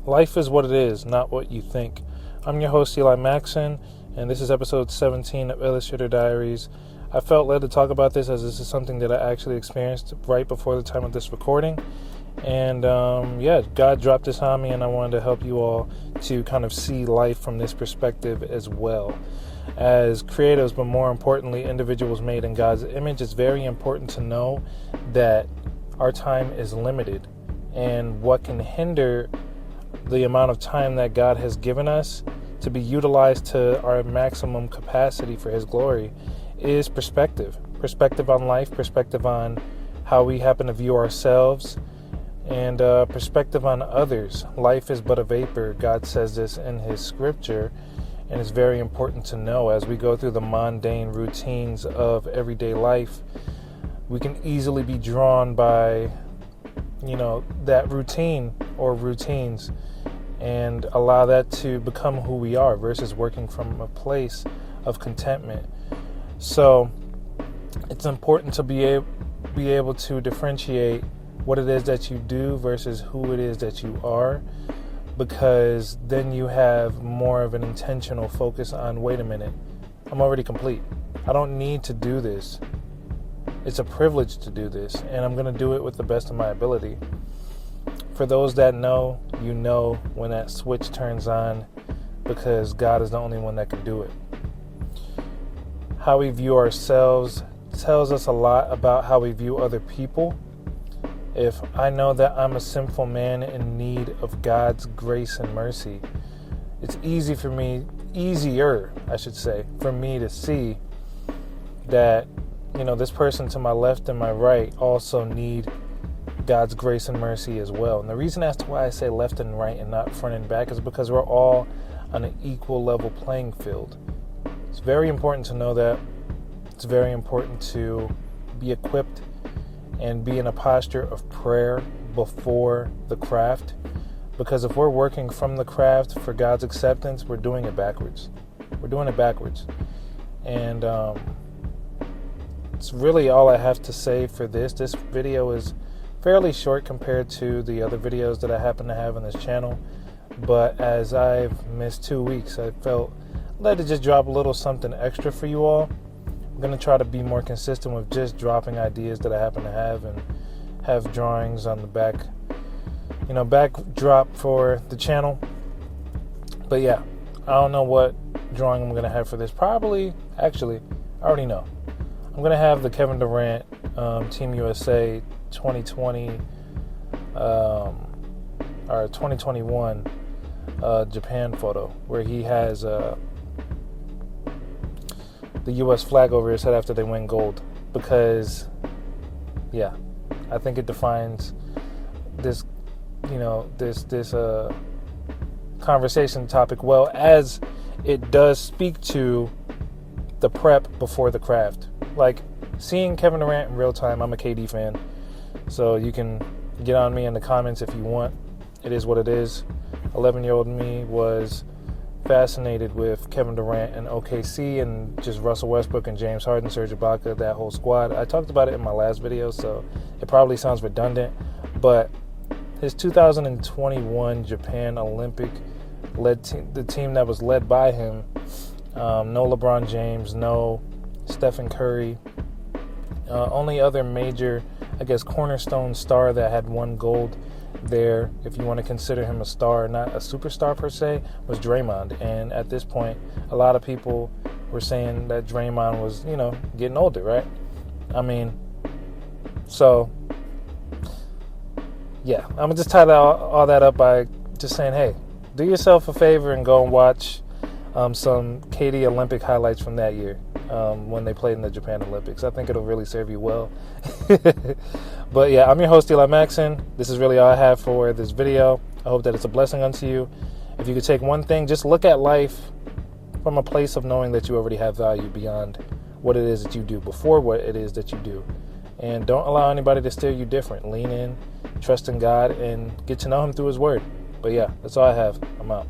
Life is what it is, not what you think. I'm your host, Eli Maxson, and this is episode 17 of Illustrator Diaries. I felt led to talk about this as this is something that I actually experienced right before the time of this recording. And God dropped this on me, and I wanted to help you all to kind of see life from this perspective as well. As creatives, but more importantly, individuals made in God's image, it's very important to know that our time is limited, and what can hinder the amount of time that God has given us to be utilized to our maximum capacity for His glory is perspective. Perspective on life, perspective on how we happen to view ourselves, and perspective on others. Life is but a vapor. God says this in His scripture, and it's very important to know as we go through the mundane routines of everyday life. We can easily be drawn by, that routine or routines and allow that to become who we are versus working from a place of contentment. So it's important to be able to differentiate what it is that you do versus who it is that you are, because then you have more of an intentional focus on, wait a minute, I'm already complete. I don't need to do this. It's a privilege to do this, and I'm going to do it with the best of my ability. For those that know, you know when that switch turns on, because God is the only one that can do it. How we view ourselves tells us a lot about how we view other people. If I know that I'm a sinful man in need of God's grace and mercy, it's easier for me to see that, this person to my left and my right also need God's grace and mercy as well. And the reason as to why I say left and right and not front and back is because we're all on an equal level playing field. It's very important to know that. It's very important to be equipped and be in a posture of prayer before the craft. Because if we're working from the craft for God's acceptance, we're doing it backwards. And it's really all I have to say for this. This video is fairly short compared to the other videos that I happen to have on this channel. But as I've missed 2 weeks, I felt led to just drop a little something extra for you all. I'm going to try to be more consistent with just dropping ideas that I happen to have, and have drawings on the backdrop for the channel. But yeah, I don't know what drawing I'm going to have for this. I already know. I'm going to have the Kevin Durant Team USA 2020 or 2021 Japan photo, where he has the U.S. flag over his head after they win gold, because I think it defines this conversation topic well, as it does speak to the prep before the craft. Like seeing Kevin Durant in real time, I'm a KD fan, so you can get on me in the comments if you want. It is what it is. 11-year-old me was fascinated with Kevin Durant and OKC, and just Russell Westbrook and James Harden, Serge Ibaka, that whole squad. I talked about it in my last video, so it probably sounds redundant, but his 2021 Japan Olympic the team that was led by him, no LeBron James, no Stephen Curry, only other major, cornerstone star that had won gold there, if you want to consider him a star, not a superstar per se, was Draymond. And at this point, a lot of people were saying that Draymond was, getting older, right? So yeah, I'm gonna just tie all that up by just saying, hey, do yourself a favor and go and watch some KD Olympic highlights from that year when they played in the Japan Olympics. I think it'll really serve you well. But yeah, I'm your host, Eli Maxson. This is really all I have for this video. I hope that it's a blessing unto you. If you could take one thing, just look at life from a place of knowing that you already have value beyond what it is that you do, before what it is that you do. And don't allow anybody to steer you different. Lean in, trust in God, and get to know Him through His Word. But yeah, that's all I have. I'm out.